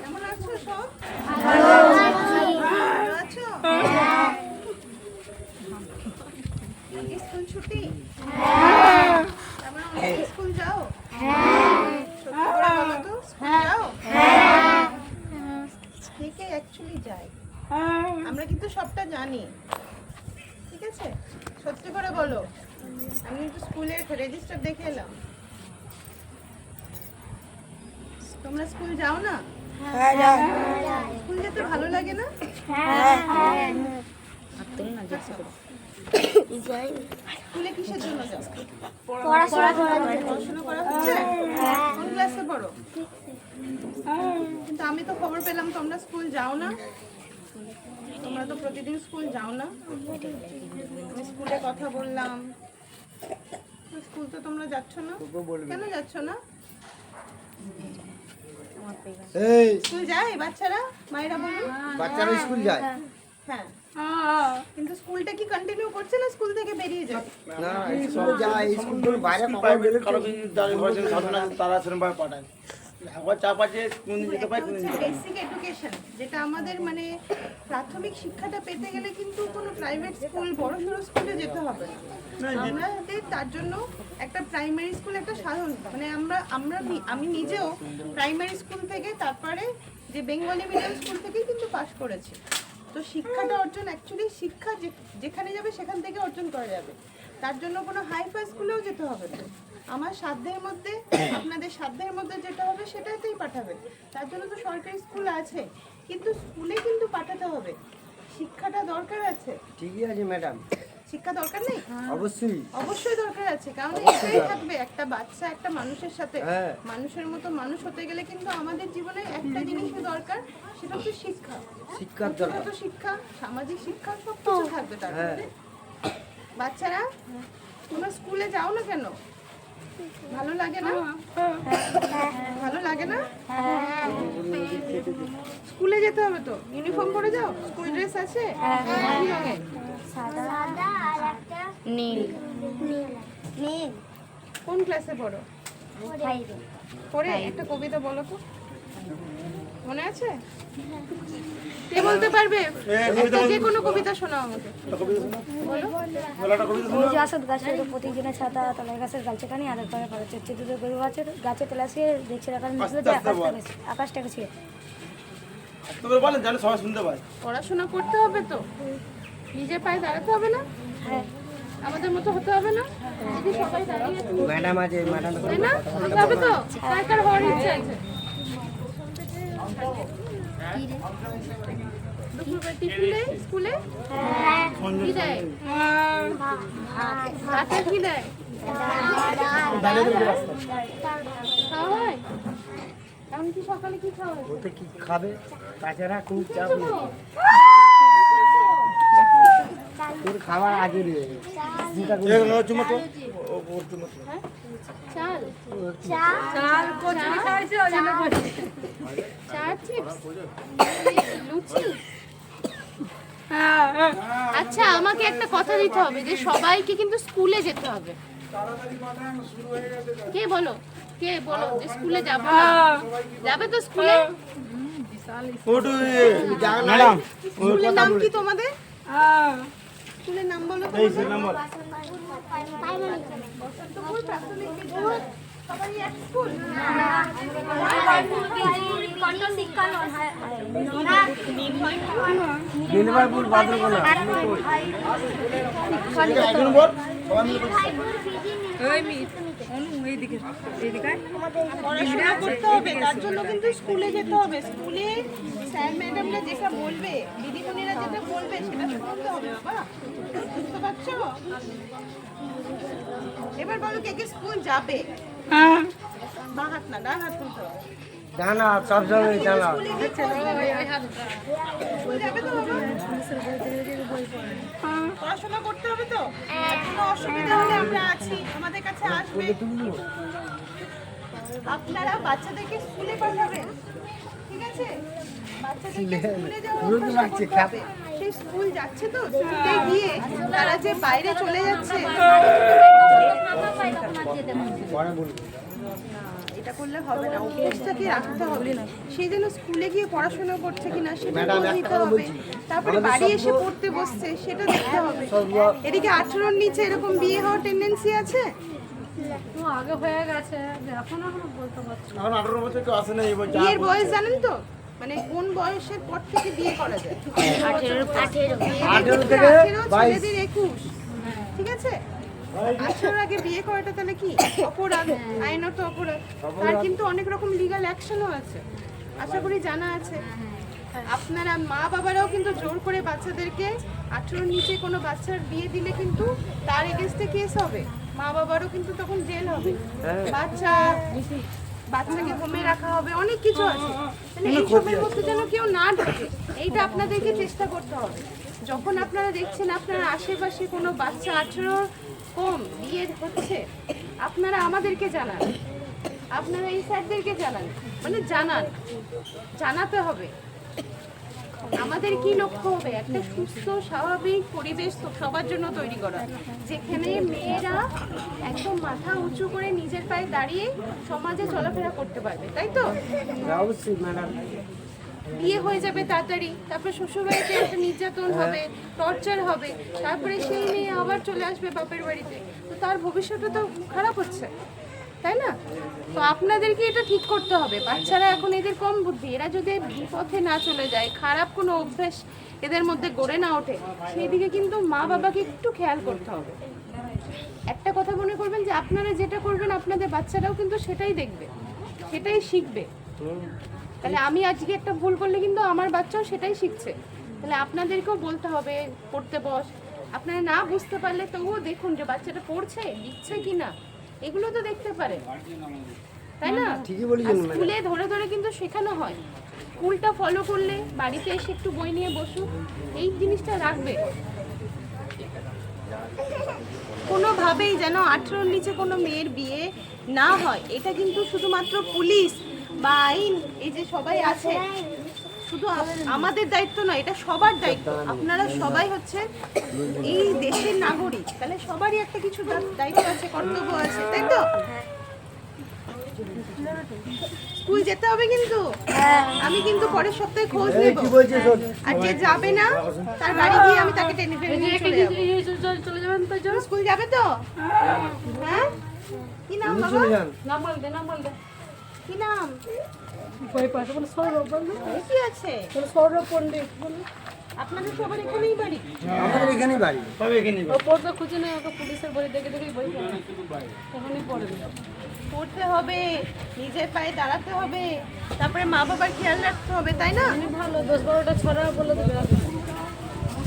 কেমন আছো সব? ভালো ভালো আছো? আজকে স্কুল ছুটি? তারপরে স্কুল যাও? সত্যি করে বলো তো, স্কুল যাও? থেকে অ্যাকচুয়ালি যাই, আমরা কিন্তু সবটা জানি, ঠিক আছে? সত্যি করে বলো। আমি একটু স্কুলের রেজিস্টার দেখে এলাম। তোমরা স্কুল যাও না? স্কুল যেতে ভালো লাগে না? স্কুলে কিসের জন্য যাও? পড়াশোনা করা হচ্ছে? কোন ক্লাসে পড়ো? কিন্তু আমি তো খবর পেলাম তোমরা স্কুল যাও না। তোমরা তো প্রতিদিন স্কুল যাও না। আমি স্কুলে কথা বললাম, স্কুল তো তোমরা যাচ্ছ না। কেন যাচ্ছ না? স্কুল যায় বাচ্চারা? মায়েরা বলুন। বাচ্চারা স্কুল যায়? হ্যাঁ, কিন্তু স্কুলটা কি কন্টিনিউ করছে না স্কুল থেকে বেরিয়ে যায়? না, স্কুল যায়, স্কুল থেকে বাইরে পাঠায় বেরোচ্ছে। কারো কিছু যাদের ঘরে সাধনা তারা সেরকমভাবে পাঠায়। একবার চাপ আছে কোনদিন যেতে পারে কোনদিন যেতে পারে না। বেসিক এডুকেশন যেটা আমাদের মানে প্রাথমিক শিক্ষাটা পেতে গেলে কিন্তু কোনো প্রাইভেট স্কুল বড় সড়ো স্কুলে যেতে হবে না। আমাদের তার জন্য একটা প্রাইমারি স্কুল একটা সাধারণ মানে আমি নিজেও প্রাইমারি স্কুল থেকে তারপরে যে বেঙ্গলি মিডিয়াম স্কুল থেকেই কিন্তু পাশ করেছি। তো শিক্ষাটা অর্জন অ্যাকচুয়ালি শিক্ষা যেখানে যাবে সেখান থেকে অর্জন করা যাবে। তার জন্য কোনো হাইফাই স্কুলেও যেতে হবে না। আমার সাধ্যের মধ্যে আপনাদের সাধ্যের মধ্যে যেটা হবে সেটাতেই পাঠাবেন। তার জন্য তো সরকারি স্কুল আছে, কিন্তু স্কুলে কিন্তু পাঠাতে হবে। শিক্ষাটা দরকার আছে। ঠিকই আছে ম্যাডাম, শিক্ষা দরকার নেই? অবশ্যই। অবশ্যই দরকার আছে, কারণ এটাই থাকবে একটা বাচ্চা একটা মানুষের সাথে। হ্যাঁ। মানুষের মতো মানুষ হতে গেলে কিন্তু আমাদের জীবনে একটা জিনিসই দরকার, সেটা হচ্ছে শিক্ষা। শিক্ষার দরকার। তো শিক্ষা, সামাজিক শিক্ষা সব কিছু থাকবে তার মধ্যে। বাচ্চারা তোমরা স্কুলে যাও না কেন? ভালো লাগে না? ভালো লাগে না? স্কুলে যেতে হবে তো, ইউনিফর্ম পরে যাও। স্কুল ড্রেস আছে? কি রঙের? নীল কোন ক্লাসে পড়ো? পড়ে একটা কবিতা বলো তো, মনে আছে? কে বলতে পারবে? একটা যে কোনো কবিতা শোনাও আমাকে। বলো। সূর্য আসত গাছের প্রতিদিনের ছাতা তলায় গাছের গালছে কানি আদার করে পাড়া চচ্ছে দুটো গরু গাছের গাছে তেলাসে দেখছে রাখার মিশলো যে আকাশটাকে ছিঁড়ে তোদের বলেন জানো সবাই শুনতে পায়। পড়াশোনা করতে হবে তো, নিজের পায়ে দাঁড়াতে হবে না? হ্যাঁ আমাদের মতো হতে হবে না? যদি সবাই দাঁড়িয়ে আছে, ম্যাডাম আছে, ম্যাডাম তাই না? হতে হবে তো? কার কার হওয়ার ইচ্ছা আছে? দুপুরবেলা টিফিন দেয় স্কুলে? কি দেয়? রাতে কি দেয়? খাওয়া হয়? এখন কি সকালে কি খাওয়া হয়? ওতে কি খাবে? তাছাড়া খুব চাপ নেই, তোর খাবার আগে দিয়ে চুমো তো ওর চুমো তো। চাল? চাল চিপস? লুচি? আচ্ছা, আমাকে একটা কথা দিতে হবে যে সবাইকে কিন্তু স্কুলে যেতে হবে। কে বলো যে স্কুলে যাবো না? যাবে তো স্কুলে? ম্যাডাম স্কুলের নাম কি তোমাদের? স্কুলের নাম বলো তো। এই সে নাম্বার বসন্তপুর প্রাথমিক বিদ্যালয়। সবাই এক স্কুল? নীলবাইপুর বাদরগোলা। একজন বল সবাই মিলে পড়াশোনা করতে হবে, তার জন্য কিন্তু স্কুলে যেতে হবে। স্কুলে স্যার ম্যাডামরা যেটা বলবে, দিদিমণিরা যেটা বলবে সেটা শুনতে হবে। বাবা, বুঝতে পারছো? এবার বলো কে কে স্কুল যাবে? বাঁ হাত না, ডান হাত তুলতে হবে। জানা সবসময় জানা। স্কুলে যেতে হবে। স্কুল যাবে তো বাবা? পড়াশোনা করতে হবে তো? কোনো অসুবিধা হলে আমরা আছি, আমাদের কাছে আসবে। আপনারা বাচ্চাদেরকে স্কুলে পাঠাবেন, ঠিক আছে? বাচ্চাদেরকে স্কুলে যাওয়ার অভ্যাসটা করতে হবে। সেই স্কুল যাচ্ছে তো, স্কুলে গিয়ে তারা যে বাইরে চলে যাচ্ছে, এটা করলে হবে না, অভ্যেসটাকে রাখতে হবে। সেই জন্য স্কুলে গিয়ে পড়াশোনা করছে কিনা সেটা দিতে হবে, তারপরে বাড়ি এসে পড়তে বসছে সেটা দেখতে হবে। এদিকে 18-র নিচে এরকম বিয়ে হওয়ার টেন্ডেন্সি আছে। আগে হয়ে গেছে, এখন বলতে পারছি এখন 18 বছর কেউ আসে না এই বছর। বিয়ের বয়স জানেন তো, মানে কোন বয়সের পর থেকে বিয়ে করা যায়? 18 থেকে 22। ছেলেদের 21, ঠিক আছে? 18 আগে বিয়ে করাটা তাহলে কি অপরাধ? আইনত অপরাধ। তার কিন্তু অনেক রকম লিগ্যাল অ্যাকশনও আছে, আশা করি জানা আছে। আপনারা মা বাবারাও কিন্তু জোর করে বাচ্চাদেরকে 18-র নিচে কোনো বাচ্চার বিয়ে দিলে কিন্তু তার এগেনস্টে কেস হবে, মা বাবারও কিন্তু তখন জেল হবে, বাচ্চাকে হোমে রাখা হবে, অনেক কিছু আছে। তাহলে এই সবের মধ্যে যেন কেউ না ঢোকে, এইটা আপনাদেরকে চেষ্টা করতে হবে। যখন আপনারা দেখছেন আপনার আশেপাশে কোনো বাচ্চা 18 কম বিয়ে হচ্ছে, আপনারা আমাদেরকে জানান, আপনারা এই স্যারদেরকে জানান, মানে জানাতে হবে। আমাদের কি লক্ষ্য হবে? একটা সুস্থ স্বাভাবিক পরিবেশ তো সবার জন্য তৈরি করা, যেখানে মেয়েরা একদম মাথা উঁচু করে নিজের পায়ে দাঁড়িয়ে সমাজে চলাফেরা করতে পারবে, তাই তো? অবশ্যই ম্যাডাম। বিয়ে হয়ে যাবে তাড়াতাড়ি, তারপর শ্বশুরবাড়িতে একটা নির্যাতন হবে, টর্চার হবে, তারপরে সেই মেয়ে আবার চলে আসবে বাপের বাড়িতে, তো তার ভবিষ্যৎটা তো খারাপ হচ্ছে, তাই না? তো আপনাদেরকে এটা ঠিক করতে হবে। বাচ্চারা এখন এদের কম বুদ্ধি, এরা যদি বিপথে না চলে যায়, খারাপ কোনো অভ্যাস এদের মধ্যে গড়ে না ওঠে, সেই দিকে কিন্তু মা বাবাকে একটু খেয়াল করতে হবে। একটা কথা মনে করবেন যে আপনারা যেটা করবেন আপনাদের বাচ্চারাও কিন্তু সেটাই দেখবে, সেটাই শিখবে। তাহলে আমি আজকে একটা ভুল করলে কিন্তু আমার বাচ্চাও সেটাই শিখছে। তাহলে আপনাদেরকেও বলতে হবে পড়তে বস। আপনারা না বুঝতে পারলে তবুও দেখুন যে বাচ্চাটা পড়ছে, লিখছে কি না, এগুলো তো দেখতে পারে, তাই না? ঠিকই বলেছেন ম্যাডাম। স্কুলে ধরে ধরে কিন্তু শেখানো হয়, স্কুলটা ফলো করলে বাড়িতে এসে একটু বই নিয়ে বসুন, এই জিনিসটা রাখবে। কোনোভাবেই যেন 18-র নিচে কোনো মেয়ের বিয়ে না হয়, এটা কিন্তু শুধুমাত্র পুলিশ বা আইন, এই যে সবাই আছে, শুধু আমাদের দায়িত্ব নয়, এটা সবার দায়িত্ব। আপনারা সবাই হচ্ছে এই দেশের নাগরিক, তাহলে সবারই একটা কিছু দায়িত্ব আছে, কর্তব্য আছে, তাই তো? স্কুল যেতে হবে কিন্তু, আমি কিন্তু পরের সপ্তাহে খোঁজ নেব, কি বলছিস শোন। আর যে যাবে না তার বাড়ি গিয়ে আমি তাকে টেনে টেনে নিয়ে চলে যাবো। চলে যাবেন তো, যাও। স্কুল যাবে তো? হ্যাঁ, কি নাম বাবা? চলে যান। নাম বল দে কি নাম? ভয় পাচ্ছে, বলে সৌরভ বলবে, কি আছে? বলে সৌরভ পণ্ডিত বলে। আপনাদের সবার এখানেই বাড়ি? আমাদের এখানেই বাড়ি। তবে এখানে ও পড়তে খুঁজে নেই, ওকে পুলিশের বই দেখে দেখেই বই পড়ে, তখনই পড়ে দিল। পড়তে হবে, নিজের পায়ে দাঁড়াতে হবে, তারপরে মা বাবার খেয়াল রাখতে হবে, তাই না? আমি ভালো 10-12টা ছড়া বলে দেবে,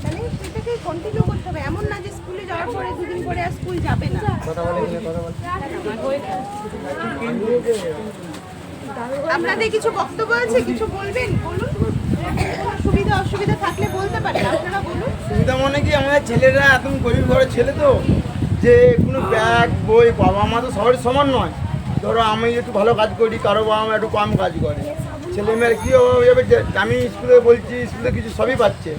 তাহলে সেটাকে কন্টিনিউ করতে হবে। এমন না যে স্কুলে যাওয়ার পরে দুদিন পরে আর স্কুল যাবে না। কথা বলে এখানে কথা বলে। আপনাদের কিছু বক্তব্য আছে, কিছু বলবেন? বলুন, সুবিধা অসুবিধা থাকলে বলতে পারেন, আপনারা বলুন। সুবিধা মানে কি, আমাদের ছেলেরা একদম গরিব ঘরের ছেলে তো, যে কোনো ব্যাগ বই, বাবা মা তো সবারই সমান নয়। ধরো আমি একটু ভালো কাজ করি, কারো বাবা মা একটু কম কাজ করে, ছেলে মেয়ের কী হয়ে যাবে? যে আমি স্কুলে বলছি, স্কুলে কিছু সবই পাচ্ছে,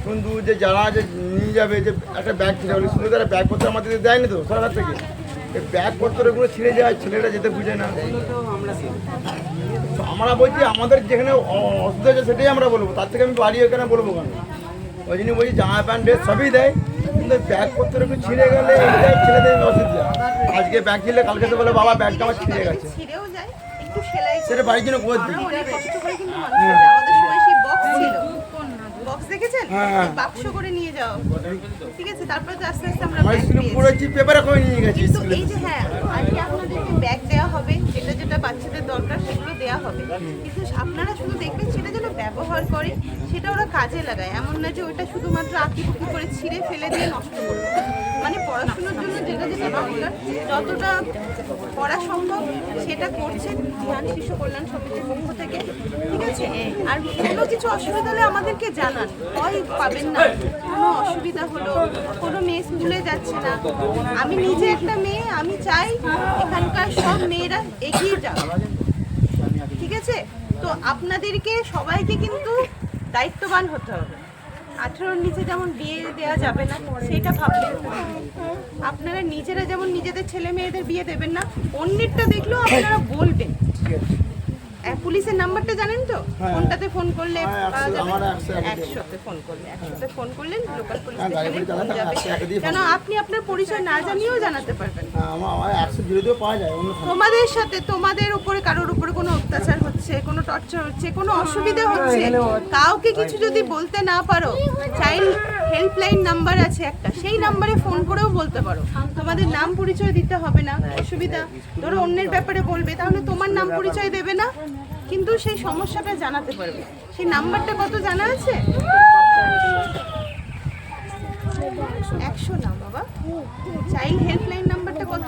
কিন্তু যে যারা যে নিয়ে যাবে, যে একটা ব্যাগ ছিঁড়ে গেলে স্কুলে তারা ব্যাগপত্র আমাদের দেয়নি তো সরকার থেকে, এই ব্যাগপত্রগুলো ছিঁড়ে যায়, ছেলেরা যেতে বুঝে না। তো আমরা বলছি আমাদের যেখানে অসুবিধা আছে সেটাই আমরা বলবো, তার থেকে আমি বাড়ি এখানে বলবো কেন? ওই জন্য বলছি জামা প্যান্ট ড্রেস সবই দেয়, কিন্তু ব্যাগপত্র একটু ছিঁড়ে গেলে এটাই ছেলেদের অসুবিধা। আজকে ব্যাগ ছিঁড়লে কালকে তো বলে বাবা ব্যাগটা আমার ছিঁড়ে গেছে, ছিঁড়েও যায়, একটু সেলাই সেটা বাড়ির জন্য করে দিই। আমরা অনেক কষ্ট করে কিন্তু মানুষ আছে। আমাদের সময় সেই বক্স ছিল, বক্স দেখেছেন? হ্যাঁ। বাক্স করে নিয়ে যাও, ঠিক আছে? তারপরে তো আস্তে আস্তে আমরা আমার ব্যাগ স্কুলে পেয়েছি। পড়েছি, পেপারে করে নিয়ে গেছি কিন্তু স্কুলে। এই যে হ্যাঁ, আজকে আপনাদেরকে ব্যাগ দেওয়া হবে, যেটা যেটা বাচ্চাদের দরকার সেগুলো দেওয়া হবে, কিন্তু আপনারা শুধু দেখবেন সেটা যেন ব্যবহার করে, সেটা ওরা কাজে লাগায়। এমন না যে ওইটা শুধুমাত্র আঁকিপুকি করে ছিঁড়ে ফেলে দিয়ে নষ্ট করবে। মানে পড়াশোনার জন্য যেটা যেটা দরকার, যতটা করা সম্ভব সেটা করছেন ধ্যান শিশু কল্যাণ সমিতির পক্ষ থেকে, ঠিক আছে? আর কোনো কিছু অসুবিধা হলে আমাদেরকে জানান, ভয় পাবেন না। কোনো অসুবিধা হলো, কোনো মেয়ে স্কুলে যাচ্ছে না, আমি নিজে একটা মেয়ে, আমি চাই এখানকার সব মেয়েরা এগিয়ে যাক, ঠিক আছে? তো আপনাদেরকে সবাইকে কিন্তু দায়িত্ববান হতে হবে। 18-র নিচে যেমন বিয়ে দেওয়া যাবে না সেটা ভাববেন। আপনারা নিজেরা যেমন নিজেদের ছেলে মেয়েদের বিয়ে দেবেন না, অন্যেরটা দেখলেও আপনারা বলবেন। পুলিশের নাম্বারটা জানেন তো? হ্যাঁ। কোনটাতে ফোন করলে হ্যাঁ, পাওয়া যাবে? আমার 101 100-তে ফোন করলে, 100-তে ফোন করলেন লোকাল পুলিশ হ্যাঁ, গাড়ি স্টেশনে ফাড়ি ফোন চালাতে যাবে। 101 দিয়ে ফোন কেন আপনি আপনার পরিচয় না জানিয়েও জানাতে পারবেন। হ্যাঁ, আমার 100 পাওয়া যায় অন্য থানায়। তোমাদের সাথে তোমাদের উপরে কারোর উপরে কোনো অত্যাচার হচ্ছে, কোনো টর্চার হচ্ছে, কোনো অসুবিধা হচ্ছে, কাউকে কিছু যদি বলতে না পারো, চাইল্ড হেল্পলাইন নাম্বার আছে একটা, সেই নাম্বারে ফোন করেও বলতে পারো। তোমাদের নাম পরিচয় দিতে হবে না, অসুবিধা ধরো অন্যের ব্যাপারে বলবে, তাহলে তোমার নাম পরিচয় দেবে না, কিন্তু সেই সমস্যাটা জানাতে পারবে। সেই নাম্বারটা কত জানা আছে? 100 না বাবা, চাইল্ড হেল্পলাইন নাম্বারটা কত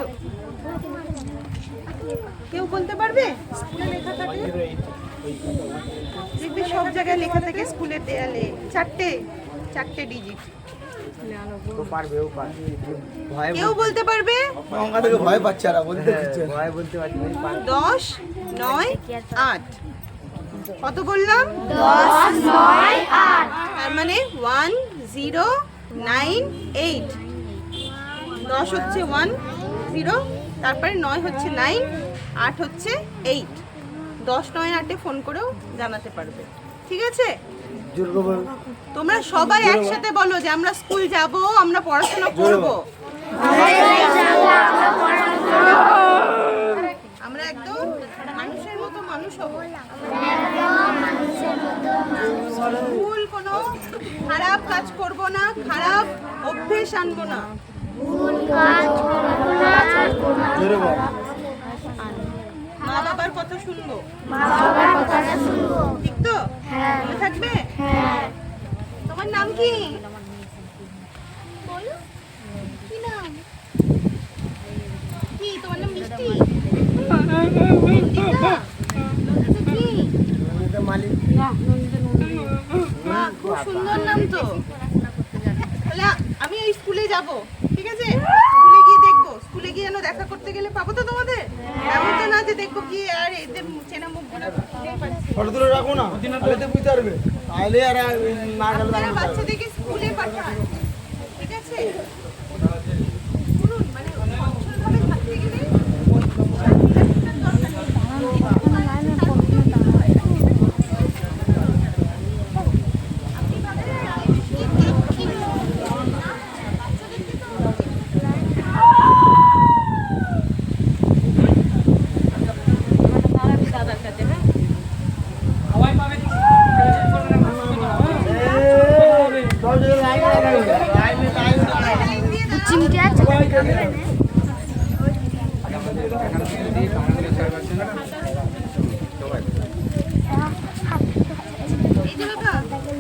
কেউ বলতে পারবে? স্কুলে লেখা থাকে, দেখবি সব জায়গায় লেখা থাকে স্কুলের দেয়ালে, চারটে ডিজিট। ও পারবে ও পারবে ভয় কেউ বলতে পারবে? অঙ্কা থেকে ভয় পাচ্ছে আর বলতে দিচ্ছে না। ভয় বলতে পারছি না, পারবে। 10, 9, 8 কত বললাম? 10, 9, 8। তার মানে 1, 0, 9, 8। 10 হচ্ছে 1, 0, তারপরে 9 হচ্ছে 9, 8 হচ্ছে 8। 10, 9, 8-এ ফোন করেও জানাতে পারবে। ঠিক আছে? জোর করে বল। তোমরা সবাই একসাথে বলো যে আমরা স্কুল যাব, আমরা পড়াশোনা করব। আমরা একদম মানুষের মতো মানুষ হব। ভুল কোনো খারাপ কাজ করব না, খারাপ অভ্যেস আনবো না। জোরে বল। মা বাবার কথা শুনবো, ঠিক তো? মনে থাকবে? তোমার নাম কি? বলো। কি নাম? কি তোমার নাম? মিষ্টি? নন্দিতা? নন্দিতা কি? এটা মালিক বাহ, খুব সুন্দর নাম তো। তাহলে আমি ওই স্কুলে যাব, ঠিক আছে? স্কুলে গিয়ে দেখবো, স্কুলে গিয়ে যেন দেখা করতে গেলে পাবো তো তোমাদের? এমন তো না যে দেখবো কি আর এদের চেনা মুখ ফটো তুলে রাখো না, তাহলে তো বুঝতে পারবে। তাহলে আর না গেলে আপনারা দাঁড়াতে পারবে। বাচ্চাদেরকে স্কুলে পাঠান, ঠিক আছে? শুনুন, মানে অঞ্চলভাবে থাকতে গেলে দাদার কাছে, হ্যাঁ সব জায়গায় লাইন দিয়ে দাও। চিমটে আছে এই যে বাবা,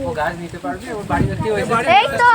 ও গাছ নিতে পারবে, ওর বাড়িতে কেউ এসে এই তো